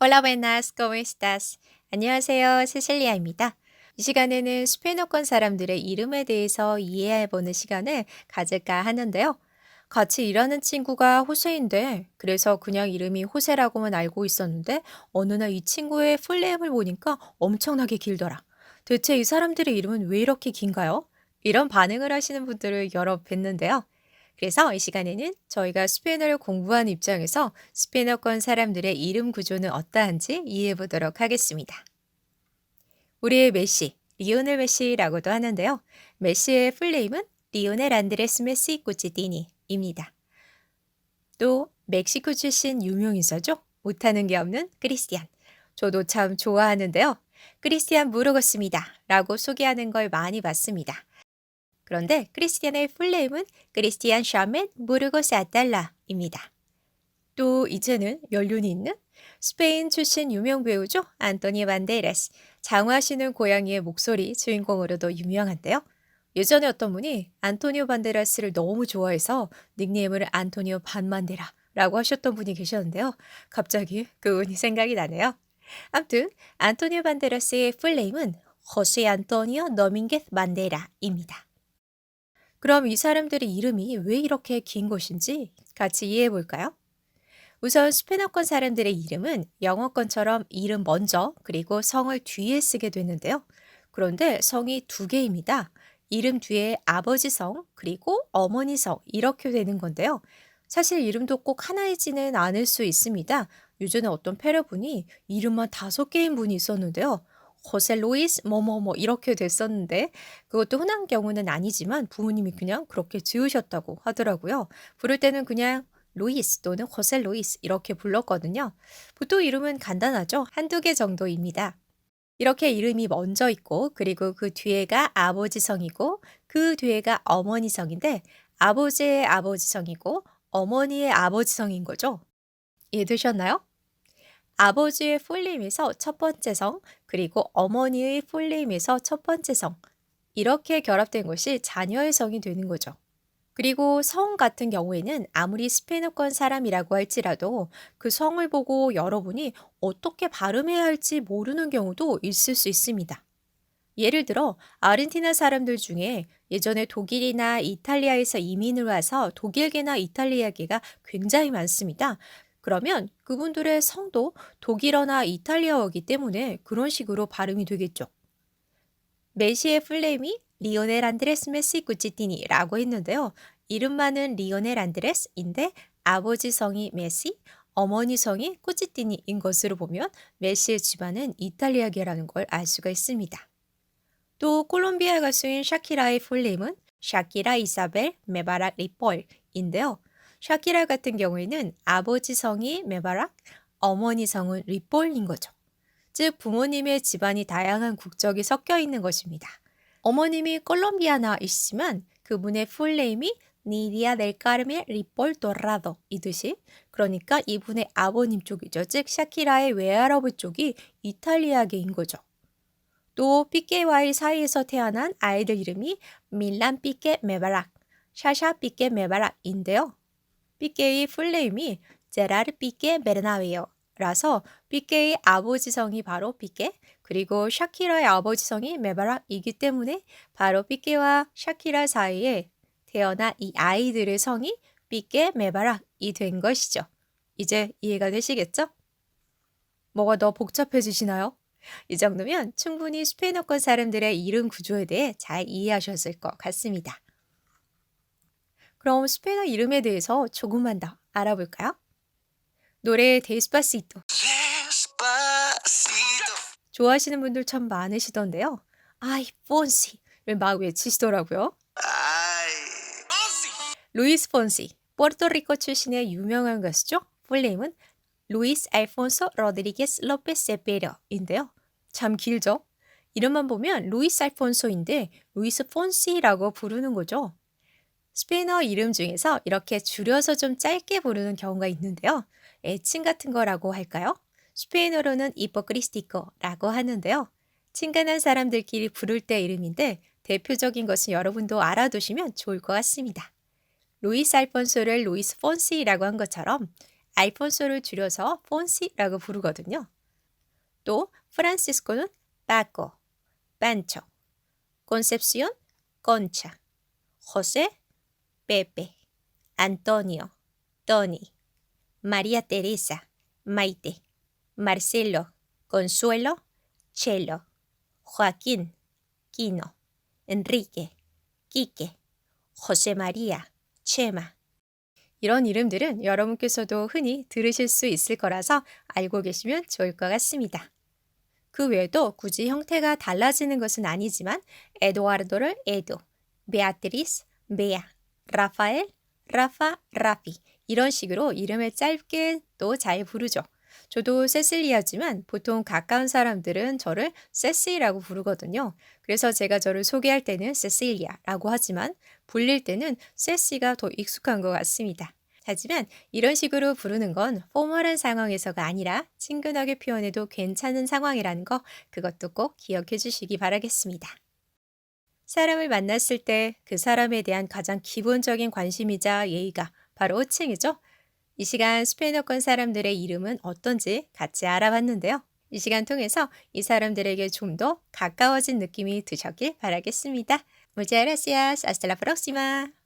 Hola, buenas, ¿cómo estás? 안녕하세요, 세실리아입니다. 이 시간에는 스페인어권 사람들의 이름에 대해서 이해해보는 시간을 가질까 하는데요. 같이 일하는 친구가 호세인데, 그래서 그냥 이름이 호세라고만 알고 있었는데, 어느 날 이 친구의 풀네임을 보니까 엄청나게 길더라. 대체 이 사람들의 이름은 왜 이렇게 긴가요? 이런 반응을 하시는 분들을 여러 뵀는데요. 그래서 이 시간에는 저희가 스페인어를 공부하는 입장에서 스페인어권 사람들의 이름 구조는 어떠한지 이해해 보도록 하겠습니다. 우리의 메시, 리오넬 메시라고도 하는데요. 메시의 풀네임은 리오넬 안드레스 메시 꾸치티니입니다. 또 멕시코 출신 유명인사죠. 못하는 게 없는 크리스티안. 저도 참 좋아하는데요. 크리스티안 무르고스입니다. 라고 소개하는 걸 많이 봤습니다. 그런데 크리스티안의 풀네임은 크리스티안 샤멧 무르고스 아달라입니다. 또 이제는 연륜이 있는 스페인 출신 유명 배우죠. 안토니오 반데라스. 장화시는 고양이의 목소리 주인공으로도 유명한데요. 예전에 어떤 분이 안토니오 반데라스를 너무 좋아해서 닉네임을 안토니오 반만데라라고 하셨던 분이 계셨는데요. 갑자기 그분이 생각이 나네요. 아무튼 안토니오 반데라스의 풀네임은 호세 안토니오 너밍게스 만데라입니다. 그럼 이 사람들의 이름이 왜 이렇게 긴 것인지 같이 이해해 볼까요? 우선 스페인어권 사람들의 이름은 영어권처럼 이름 먼저 그리고 성을 뒤에 쓰게 되는데요. 그런데 성이 두 개입니다. 이름 뒤에 아버지 성 그리고 어머니 성 이렇게 되는 건데요. 사실 이름도 꼭 하나이지는 않을 수 있습니다. 요즘에 어떤 패러분이 이름만 5개인 분이 있었는데요. 호세 루이스 뭐뭐뭐 이렇게 됐었는데 그것도 흔한 경우는 아니지만 부모님이 그냥 그렇게 지으셨다고 하더라고요. 부를 때는 그냥 루이스 또는 호세 루이스 이렇게 불렀거든요. 보통 이름은 간단하죠. 한두 개 정도입니다. 이렇게 이름이 먼저 있고 그리고 그 뒤에가 아버지 성이고 그 뒤에가 어머니 성인데 아버지의 아버지 성이고 어머니의 아버지 성인 거죠. 이해되셨나요? 아버지의 풀네임에서 첫 번째 성, 그리고 어머니의 풀네임에서 첫 번째 성. 이렇게 결합된 것이 자녀의 성이 되는 거죠. 그리고 성 같은 경우에는 아무리 스페인어권 사람이라고 할지라도 그 성을 보고 여러분이 어떻게 발음해야 할지 모르는 경우도 있을 수 있습니다. 예를 들어 아르헨티나 사람들 중에 예전에 독일이나 이탈리아에서 이민을 와서 독일계나 이탈리아계가 굉장히 많습니다. 그러면 그분들의 성도 독일어나 이탈리아어이기 때문에 그런 식으로 발음이 되겠죠. 메시의 풀네임이 리오넬 안드레스 메시 구치티니라고 했는데요. 이름만은 리오넬 안드레스인데 아버지 성이 메시, 어머니 성이 꾸치티니인 것으로 보면 메시의 집안은 이탈리아계라는 걸 알 수가 있습니다. 또 콜롬비아 가수인 샤키라의 풀네임은 샤키라 이사벨 메바락 리폴인데요. 샤키라 같은 경우에는 아버지 성이 메바락, 어머니 성은 리폴인 거죠. 즉 부모님의 집안이 다양한 국적이 섞여 있는 것입니다. 어머님이 콜롬비아나이시지만 그분의 풀네임이 니디아 델 카르멜 리폴 도라도이듯이 그러니까 이분의 아버님 쪽이죠. 즉 샤키라의 외할아버지 쪽이 이탈리아계인 거죠. 또 피케와의 사이에서 태어난 아이들 이름이 밀란 피케 메바락, 샤샤 피케 메바락인데요. 피케의 풀네임이 제라르 피케 베르나웨요라서 피케의 아버지 성이 바로 피케, 그리고 샤키라의 아버지 성이 메바락이기 때문에 바로 피케와 샤키라 사이에 태어난 이 아이들의 성이 피케 메바락이 된 것이죠. 이제 이해가 되시겠죠? 뭐가 더 복잡해지시나요? 이 정도면 충분히 스페인어권 사람들의 이름 구조에 대해 잘 이해하셨을 것 같습니다. 그럼 스페인어 이름에 대해서 조금만 더 알아볼까요? 노래 데스파시토 좋아하시는 분들 참 많으시던데요. 아이 폰시를 막 외치시더라고요. 루이스 폰시, 포르토리코 출신의 유명한 가수죠. 풀네임은 루이스 알폰소 로드리게스 로페스 세페로인데요. 참 길죠? 이름만 보면 루이스 알폰소인데 루이스 폰시라고 부르는 거죠. 스페인어 이름 중에서 이렇게 줄여서 좀 짧게 부르는 경우가 있는데요. 애칭 같은 거라고 할까요? 스페인어로는 이포크리스티코라고 하는데요. 친근한 사람들끼리 부를 때 이름인데 대표적인 것은 여러분도 알아두시면 좋을 것 같습니다. 루이스 알폰소를 루이스 폰시라고 한 것처럼 알폰소를 줄여서 폰시라고 부르거든요. 또 프란시스코는 파코, 판초, 콘셉시온, concha, José, Pepe, Antonio, Tony, María Teresa, Maite, Marcelo, Consuelo, Chelo, Joaquín, Quino, Enrique, Quique, José María, Chema. 이런 이름들은 여러분께서도 흔히 들으실 수 있을 거라서 알고 계시면 좋을 것 같습니다. 그 외에도 굳이 형태가 달라지는 것은 아니지만 에두아르도를 에두, 베아트리스, 베아, 라파엘, 라파, 라피 이런 식으로 이름을 짧게 또 잘 부르죠. 저도 세실리아지만 보통 가까운 사람들은 저를 세시라고 부르거든요. 그래서 제가 저를 소개할 때는 세실리아라고 하지만 불릴 때는 세시가 더 익숙한 것 같습니다. 하지만 이런 식으로 부르는 건 포멀한 상황에서가 아니라 친근하게 표현해도 괜찮은 상황이라는 거 그것도 꼭 기억해 주시기 바라겠습니다. 사람을 만났을 때 그 사람에 대한 가장 기본적인 관심이자 예의가 바로 호칭이죠. 이 시간 스페인어권 사람들의 이름은 어떤지 같이 알아봤는데요. 이 시간 통해서 이 사람들에게 좀 더 가까워진 느낌이 드셨길 바라겠습니다. Muchas gracias. Hasta la próxima.